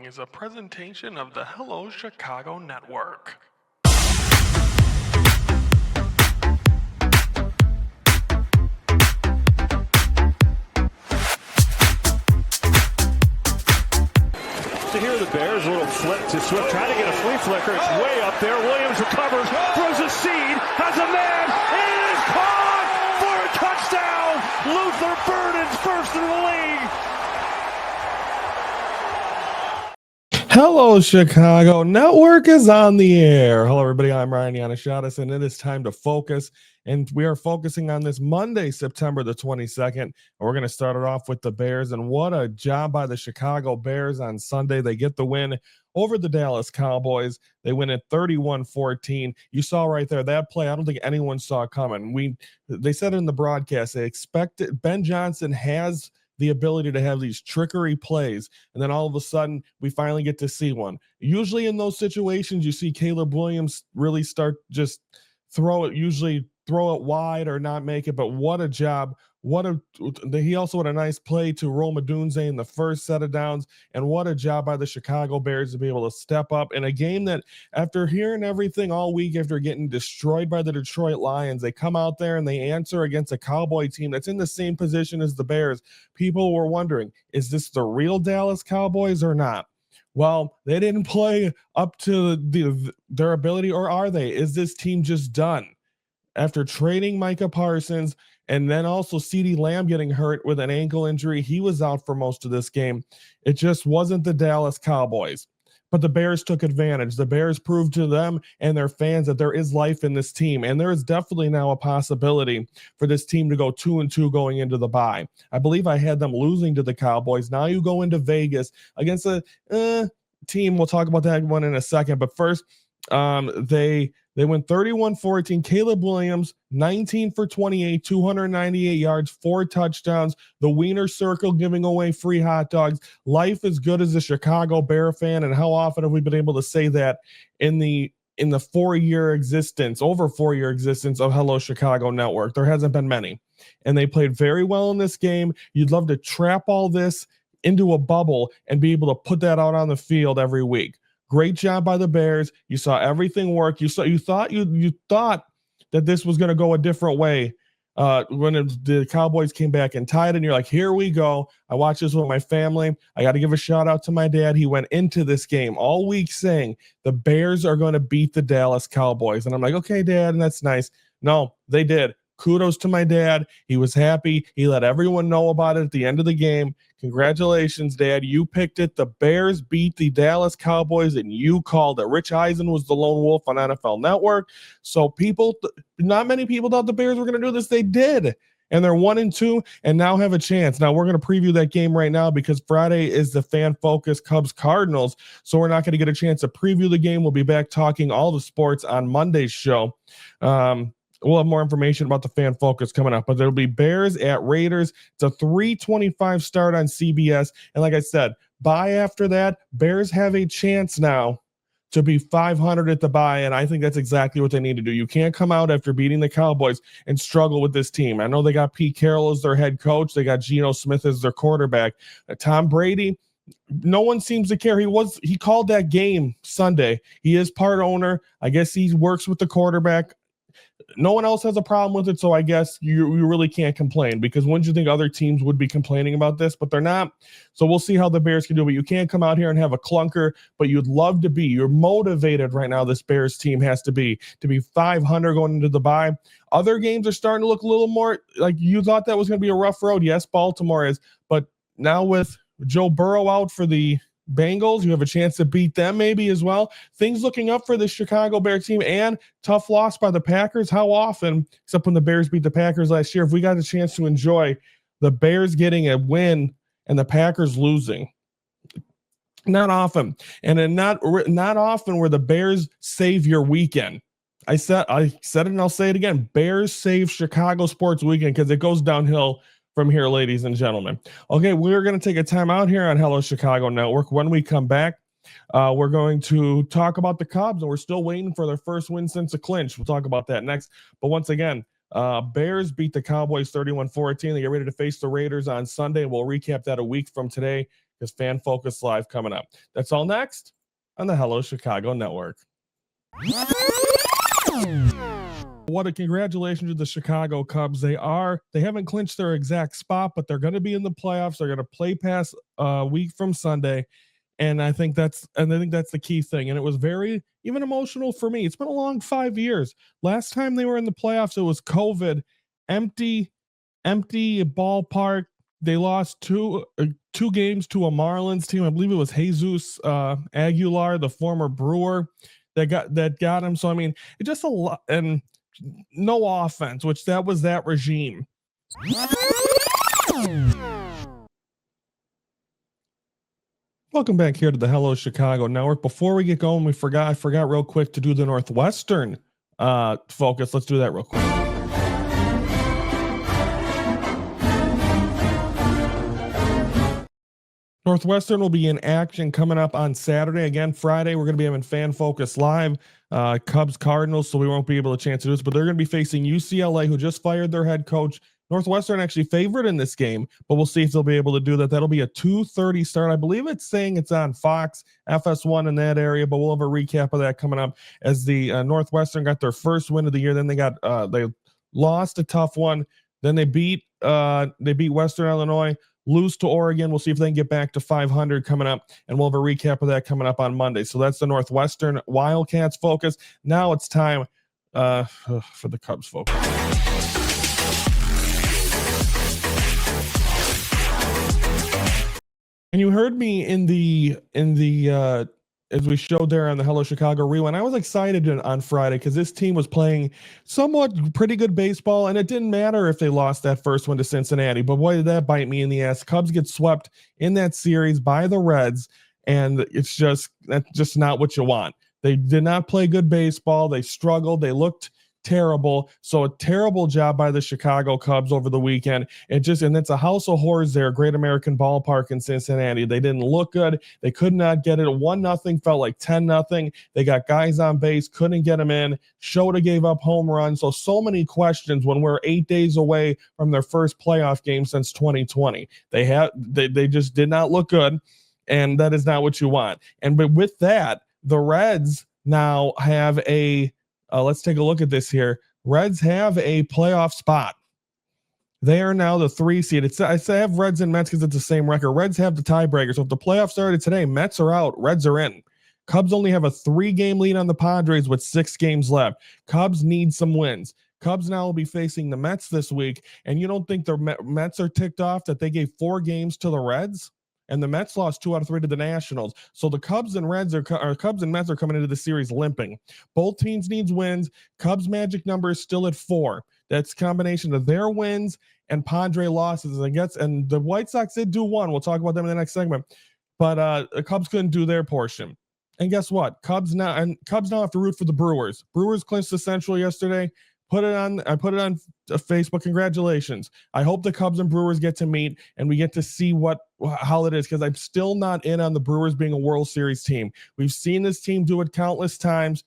is a presentation of the Hello Chicago Network. To hear the Bears, a little flip to Swift, trying to get a flea flicker. It's way up there. Williams recovers, throws a seed, has a man, and it is caught for a touchdown. Luther Burden's first in the league. Hello, Chicago Network is on the air. Hello, everybody. I'm Ryan Yanishadis, and it is time to focus. And we are focusing on this Monday, September the 22nd. And we're going to start it off with the Bears. And what a job by the Chicago Bears on Sunday. They get the win over the Dallas Cowboys. They win at 31-14. You saw right there that play. I don't think anyone saw coming. They said in the broadcast, they expected Ben Johnson has the ability to have these trickery plays, and then all of a sudden we finally get to see one. Usually in those situations, you see Caleb Williams really start just throw it wide or not make it. But what a job. He also had a nice play to Rome Odunze in the first set of downs, and what a job by the Chicago Bears to be able to step up in a game that, after hearing everything all week, after getting destroyed by the Detroit Lions, they come out there and they answer against a Cowboy team that's in the same position as the Bears. People were wondering, is this the real Dallas Cowboys or not? Well, they didn't play up to their ability, or are they? Is this team just done? After trading Micah Parsons and then also CeeDee Lamb getting hurt with an ankle injury, he was out for most of this game. It just wasn't the Dallas Cowboys. But the Bears took advantage. The Bears proved to them and their fans that there is life in this team. And there is definitely now a possibility for this team to go 2-2 going into the bye. I believe I had them losing to the Cowboys. Now you go into Vegas against a team. We'll talk about that one in a second. But first, they went 31-14. Caleb Williams, 19 for 28, 298 yards, 4 touchdowns. The Wiener Circle giving away free hot dogs. Life is good as a Chicago Bear fan. And how often have we been able to say that in the over 4-year existence of Hello Chicago Network? There hasn't been many. And they played very well in this game. You'd love to trap all this into a bubble and be able to put that out on the field every week. Great job by the Bears. You saw everything work. You thought that this was going to go a different way when the Cowboys came back and tied, and you're like, here we go. I watched this with my family. I got to give a shout out to my dad. He went into this game all week saying the Bears are going to beat the Dallas Cowboys. And I'm like, okay, Dad, and that's nice. No, they did. Kudos to my dad. He was happy. He let everyone know about it at the end of the game. Congratulations, Dad. You picked it. The Bears beat the Dallas Cowboys, and you called it. Rich Eisen was the lone wolf on NFL Network. So not many people thought the Bears were going to do this. They did. And they're 1-2 and now have a chance. Now we're going to preview that game right now because Friday is the fan focus Cubs Cardinals. So we're not going to get a chance to preview the game. We'll be back talking all the sports on Monday's show. We'll have more information about the fan focus coming up, but there'll be Bears at Raiders. It's a 3:25 start on CBS. And like I said, bye after that, Bears have a chance now to be 500 at the bye. And I think that's exactly what they need to do. You can't come out after beating the Cowboys and struggle with this team. I know they got Pete Carroll as their head coach. They got Geno Smith as their quarterback. Tom Brady, no one seems to care. He called that game Sunday. He is part owner. I guess he works with the quarterback. No one else has a problem with it, so I guess you really can't complain, because wouldn't you think other teams would be complaining about this? But they're not. So we'll see how the Bears can do. But you can't come out here and have a clunker, but you'd love to be. You're motivated right now, this Bears team has to be 500 going into the bye. Other games are starting to look a little more like you thought that was going to be a rough road. Yes, Baltimore is. But now with Joe Burrow out for the Bengals, you have a chance to beat them maybe as well. Things looking up for the Chicago Bears team, and tough loss by the Packers. How often, except when the Bears beat the Packers last year, have we got a chance to enjoy the Bears getting a win and the Packers losing? Not often. And then not often where the Bears save your weekend. I said it and I'll say it again. Bears save Chicago sports weekend, because it goes downhill from here, ladies and gentlemen. Okay, we're going to take a time out here on Hello Chicago Network. When we come back, we're going to talk about the Cubs, and we're still waiting for their first win since a clinch. We'll talk about that next. But once again, Bears beat the Cowboys 31-14. They get ready to face the Raiders on Sunday. We'll recap that a week from today. because Fan Focus Live coming up. That's all next on the Hello Chicago Network. What a congratulations to the Chicago Cubs. They haven't clinched their exact spot, but they're going to be in the playoffs. They're going to play past a week from Sunday. And I think that's the key thing. And it was very even emotional for me. It's been a long 5 years. Last time they were in the playoffs, it was COVID, empty ballpark. They lost two games to a Marlins team. I believe it was Jesus Aguilar, the former Brewer, that got him. So I mean, it just a lot, and no offense, which that was that regime. Welcome back here to the Hello Chicago Network. Before we get going, I forgot real quick to do the Northwestern focus. Let's do that real quick. Northwestern will be in action coming up on Saturday. Again, Friday, we're going to be having Fan Focus Live, Cubs Cardinals, so we won't be able to chance to do this, but they're going to be facing UCLA, who just fired their head coach. Northwestern actually favored in this game, but we'll see if they'll be able to do that. That'll be a 2:30 start. I believe it's saying it's on Fox, FS1 in that area, but we'll have a recap of that coming up as the Northwestern got their first win of the year. Then they lost a tough one. Then they beat Western Illinois, lose to Oregon. We'll see if they can get back to 500 coming up, and we'll have a recap of that coming up on Monday. So that's the Northwestern Wildcats focus. Now it's time for the Cubs focus. And you heard me in the as we showed there on the Hello Chicago Rewind. I was excited on Friday because this team was playing somewhat pretty good baseball, and it didn't matter if they lost that first one to Cincinnati. But boy, did that bite me in the ass. Cubs get swept in that series by the Reds, and that's just not what you want. They did not play good baseball. They struggled. They looked terrible. So a terrible job by the Chicago Cubs over the weekend. And it's a house of horrors there, Great American Ballpark in Cincinnati. They didn't look good. They could not get it. 1-0 felt like 10-0. They got guys on base, couldn't get them in. Shota gave up home runs. So many questions when we're 8 days away from their first playoff game since 2020. They just did not look good, and that is not what you want. But with that, the Reds now have let's take a look at this here. Reds have a playoff spot. They are now the 3 seed. I have Reds and Mets because it's the same record. Reds have the tiebreaker. So if the playoffs started today, Mets are out, Reds are in. Cubs only have a 3-game lead on the Padres with 6 games left. Cubs need some wins. Cubs now will be facing the Mets this week. And you don't think the Mets are ticked off that they gave 4 games to the Reds? And the Mets lost 2 out of 3 to the Nationals. So the Cubs and Mets are coming into the series limping. Both teams needs wins. Cubs magic number is still at 4. That's a combination of their wins and Padre losses, I guess. And the White Sox did do 1. We'll talk about them in the next segment. But the Cubs couldn't do their portion. And guess what? Cubs now have to root for the Brewers. Brewers clinched the Central yesterday. I put it on Facebook. Congratulations. I hope the Cubs and Brewers get to meet and we get to see how it is, because I'm still not in on the Brewers being a World Series team. We've seen this team do it countless times.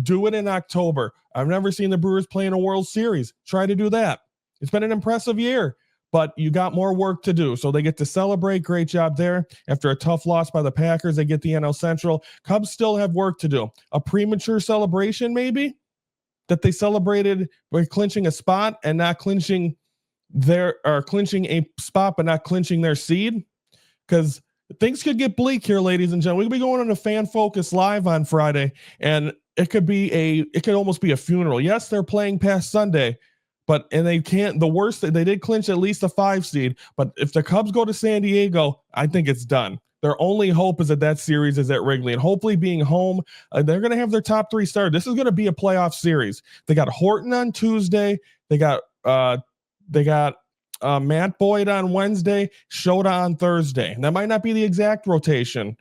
Do it in October. I've never seen the Brewers play in a World Series. Try to do that. It's been an impressive year, but you got more work to do. So they get to celebrate. Great job there. After a tough loss by the Packers, they get the NL Central. Cubs still have work to do. A premature celebration maybe, that they celebrated by clinching a spot and not clinching clinching a spot, but not clinching their seed. Because things could get bleak here, ladies and gentlemen. We'll be going on a Fan Focus Live on Friday, and it could almost be a funeral. Yes, they're playing past Sunday, and they can't. The worst, they did clinch at least a 5 seed. But if the Cubs go to San Diego, I think it's done. Their only hope is that series is at Wrigley, and hopefully being home, they're going to have their top 3 started. This is going to be a playoff series. They got Horton on Tuesday. They got Matt Boyd on Wednesday, Shota on Thursday. And that might not be the exact rotation,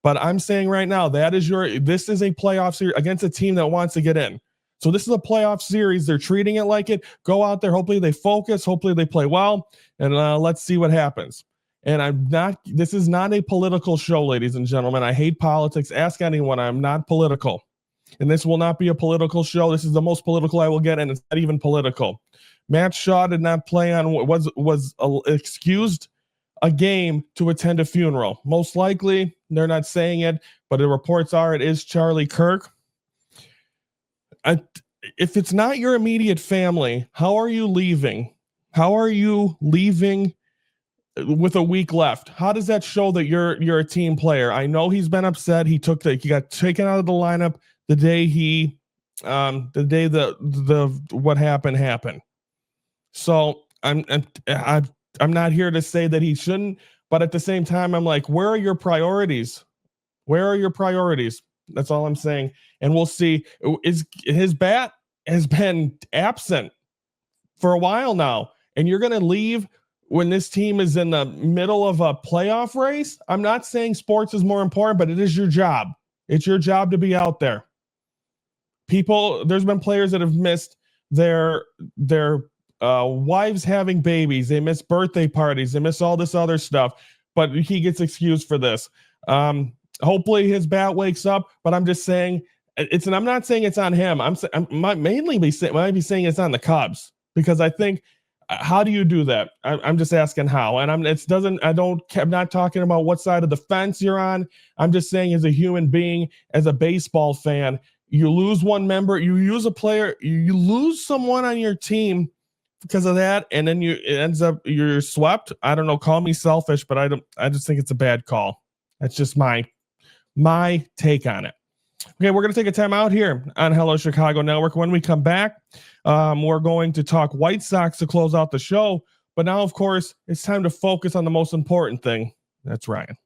but I'm saying right now this is a playoff series against a team that wants to get in. So this is a playoff series. They're treating it like it. Go out there. Hopefully they focus. Hopefully they play well, and let's see what happens. And this is not a political show, ladies and gentlemen. I hate politics. Ask anyone. I'm not political. And this will not be a political show. This is the most political I will get, and it's not even political. Matt Shaw did not play on was excused a game to attend a funeral. Most likely, they're not saying it, but the reports are it is Charlie Kirk. If it's not your immediate family, how are you leaving? How are you leaving with a week left? How does that show that you're a team player? I know he's been upset. He got taken out of the lineup the day the what happened. So I'm not here to say that he shouldn't, but at the same time, I'm like, where are your priorities? Where are your priorities? That's all I'm saying. And we'll see. His bat has been absent for a while now, and you're going to leave when this team is in the middle of a playoff race. I'm not saying sports is more important, but it is your job. It's your job to be out there. There's been players that have missed their wives having babies. They miss birthday parties. They miss all this other stuff, but he gets excused for this. Hopefully his bat wakes up, but I'm just saying I'm not saying it's on him. I might be saying it's on the Cubs, because I think, how do you do that? I'm just asking how. And I'm not talking about what side of the fence you're on. I'm just saying, as a human being, as a baseball fan, you lose one member, you use a player, you lose someone on your team because of that, and then it ends up you're swept. I don't know, call me selfish, but I just think it's a bad call. That's just my take on it. Okay, we're going to take a time out here on Hello Chicago Network. When we come back, we're going to talk White Sox to close out the show. But now, of course, it's time to focus on the most important thing. That's Ryan.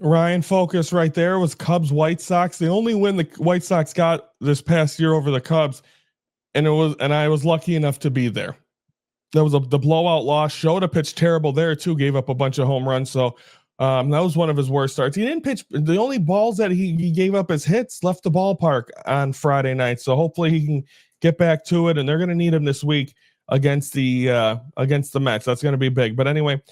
Ryan, focus right there was Cubs White Sox. The only win the White Sox got this past year over the Cubs, and I was lucky enough to be there. That was the blowout loss. Shota pitched terrible there too, gave up a bunch of home runs. So that was one of his worst starts. He didn't pitch. The only balls that he gave up as hits left the ballpark on Friday night. So hopefully he can get back to it, and they're going to need him this week against the Mets. That's going to be big. But anyway,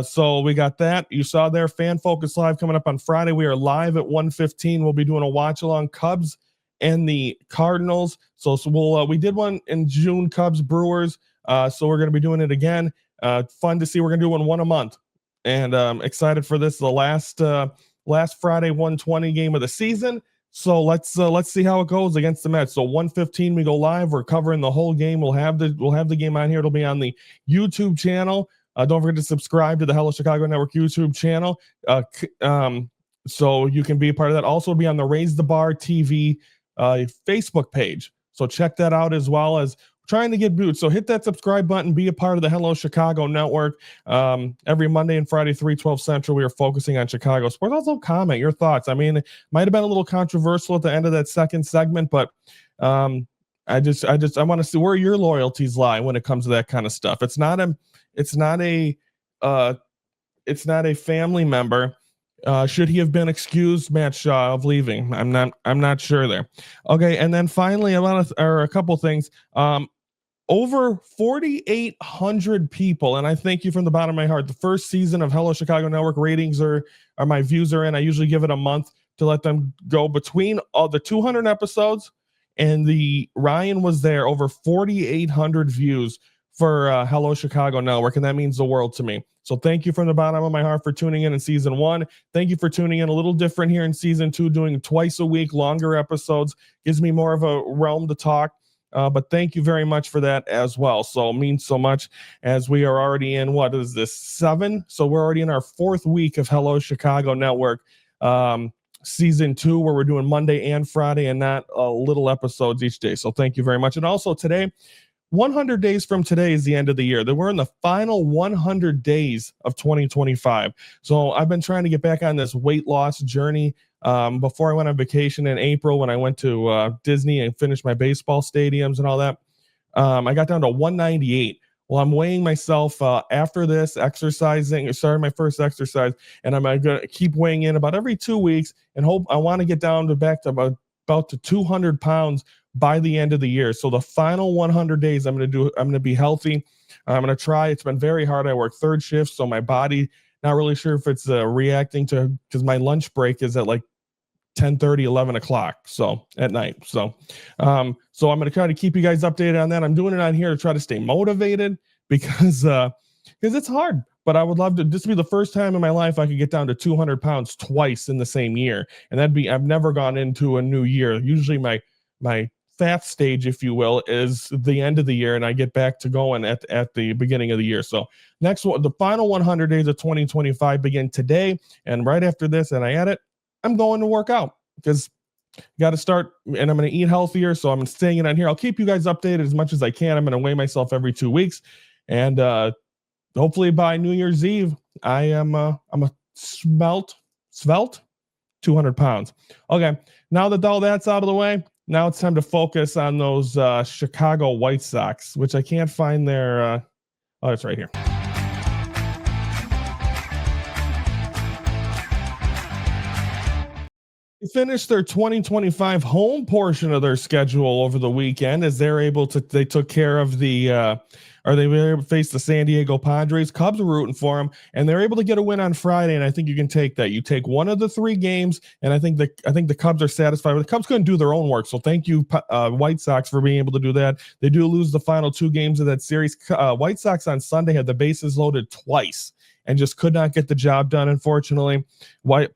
so we got that. You saw there, Fan Focus Live coming up on Friday. We are live at 1:15. We'll be doing a watch along Cubs and the Cardinals. So we'll we did one in June, Cubs Brewers. So we're going to be doing it again. Fun to see. We're going to do one a month, and excited for this. The last Friday 120 game of the season. So let's see how it goes against the Mets. So 1:15 we go live. We're covering the whole game. We'll have the game on here. It'll be on the YouTube channel. Don't forget to subscribe to the Hello Chicago Network YouTube channel. So you can be a part of that. Also be on the Raise the Bar TV Facebook page. So check that out, as well as trying to get boots. So hit that subscribe button, be a part of the Hello Chicago Network. Every Monday and Friday, 3:12 Central, we are focusing on Chicago sports. Also comment your thoughts. I mean, it might have been a little controversial at the end of that second segment, but I want to see where your loyalties lie when it comes to that kind of stuff. It's not a family member. Should he have been excused, Matt Shaw, of leaving? I'm not sure there. Okay, and then finally, a couple things. Over 4,800 people, and I thank you from the bottom of my heart. The first season of Hello Chicago Network ratings are my views are in. I usually give it a month to let them go between all the 200 episodes, and the Ryan was there. Over 4,800 views for Hello Chicago Network, and that means the world to me. So thank you from the bottom of my heart for tuning in season 1. Thank you for tuning in a little different here in season 2, doing twice a week, longer episodes. Gives me more of a realm to talk. But thank you very much for that as well. So it means so much, as we are already in, what is this, 7? So we're already in our 4th week of Hello Chicago Network. Season 2, where we're doing Monday and Friday and not little episodes each day. So thank you very much. And also today, 100 days from today is the end of the year. We're in the final 100 days of 2025. So I've been trying to get back on this weight loss journey. Before I went on vacation in April, when I went to Disney and finished my baseball stadiums and all that, I got down to 198. Well, I'm weighing myself after this, exercising, started my first exercise, and I'm going to keep weighing in about every 2 weeks, and hope I want to get down to back to about to 200 pounds by the end of the year. So the final 100 days, I'm going to be healthy. I'm going to try. It's been very hard. I work third shift, so my body, not really sure if it's reacting to, because my lunch break is at like 10:30, 11 o'clock. So at night. So I'm going to try to keep you guys updated on that. I'm doing it on here to try to stay motivated, because it's hard, but I would love to, this be the first time in my life I could get down to 200 pounds twice in the same year. And I've never gone into a new year. Usually my fat stage, if you will, is the end of the year, and I get back to going at the beginning of the year. So next one, the final 100 days of 2025 begin today, and right after this, and I add it, I'm going to work out, because got to start, and I'm going to eat healthier. So I'm staying in on here. I'll keep you guys updated as much as I can. I'm going to weigh myself every 2 weeks, and hopefully by New Year's Eve, I'm a svelte 200 pounds. Okay, now that all that's out of the way, now it's time to focus on those Chicago White Sox, which I can't find their. Oh, it's right here. They finished their 2025 home portion of their schedule over the weekend, as they took care of they were able to face the San Diego Padres. Cubs were rooting for them, and they're able to get a win on Friday. And I think you can take that. You take one of the 3 games, and I think the Cubs are satisfied. But the Cubs couldn't do their own work, so thank you, White Sox, for being able to do that. They do lose the final 2 games of that series. White Sox on Sunday had the bases loaded twice and just could not get the job done. Unfortunately,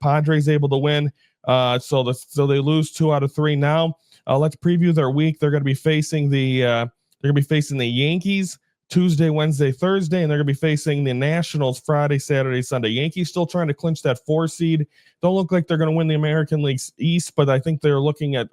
Padres able to win. So they lose 2 out of 3 now. Let's preview their week. They're going to be facing the Yankees Tuesday, Wednesday, Thursday, and they're going to be facing the Nationals Friday, Saturday, Sunday. Yankees still trying to clinch that 4 seed. Don't look like they're going to win the American League East, but I think they're looking at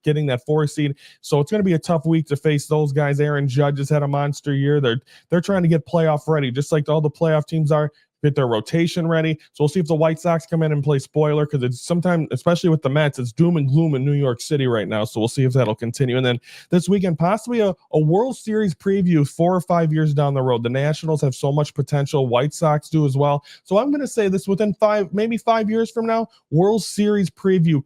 getting that 4 seed. So it's going to be a tough week to face those guys. Aaron Judge has had a monster year. They're trying to get playoff ready, just like all the playoff teams are. Get their rotation ready. So we'll see if the White Sox come in and play spoiler, because it's sometimes, especially with the Mets, it's doom and gloom in New York City right now. So we'll see if that'll continue. And then this weekend, possibly a World Series preview 4 or 5 years down the road. The Nationals have so much potential. White Sox do as well. So I'm going to say this within maybe 5 years from now, World Series preview,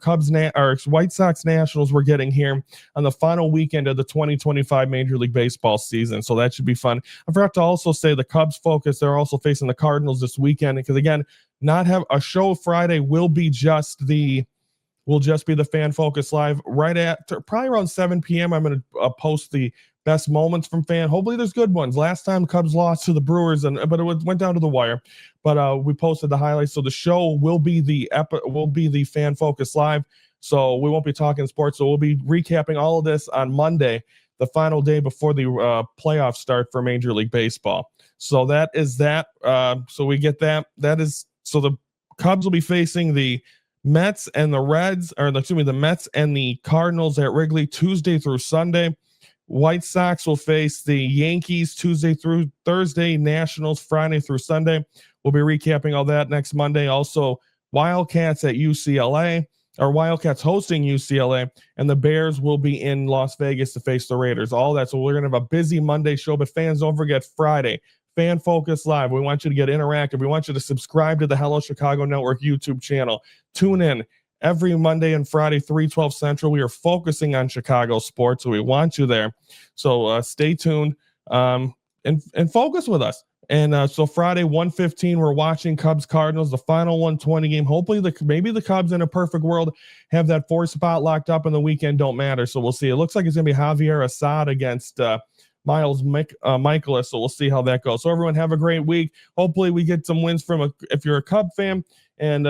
White Sox Nationals we're getting here on the final weekend of the 2025 Major League Baseball season. So that should be fun. I forgot to also say the Cubs focus. They're also facing the Cardinals this weekend, because again, not have a show Friday will just be the Fan Focus Live right at probably around 7 p.m. I'm going to post the best moments from Fan. Hopefully there's good ones. Last time Cubs lost to the Brewers, but it went down to the wire. But we posted the highlights, so the show will be the Fan Focus Live. So we won't be talking sports. So we'll be recapping all of this on Monday, the final day before the playoffs start for Major League Baseball. So that is that. So we get that. So the Cubs will be facing the Mets and the Mets and the Cardinals at Wrigley Tuesday through Sunday. White Sox will face the Yankees Tuesday through Thursday, Nationals Friday through Sunday. We'll be recapping all that next Monday. Also, Wildcats at UCLA, or Wildcats hosting UCLA, and the Bears will be in Las Vegas to face the Raiders. All that. So we're going to have a busy Monday show, but fans, don't forget Friday, Fan Focus Live. We want you to get interactive. We want you to subscribe to the Hello Chicago Network YouTube channel. Tune in every Monday and Friday, 3:12 Central. We are focusing on Chicago sports, so we want you there. So stay tuned and focus with us. And so Friday, 1:15, we're watching Cubs Cardinals, the final 120 game. Hopefully, maybe the Cubs in a perfect world have that 4 spot locked up, and the weekend don't matter. So we'll see. It looks like it's going to be Javier Assad against Michaelis. So we'll see how that goes. So everyone have a great week. Hopefully we get some wins if you're a Cub fan, and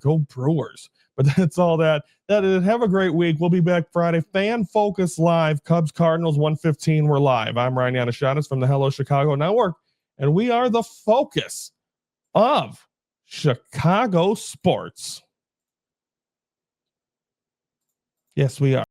go Brewers. But that's all that is. Have a great week. We'll be back Friday. Fan Focus Live. Cubs Cardinals 1:15. We're live. I'm Ryan Yanashanis from the Hello Chicago Network, and we are the focus of Chicago sports. Yes, we are.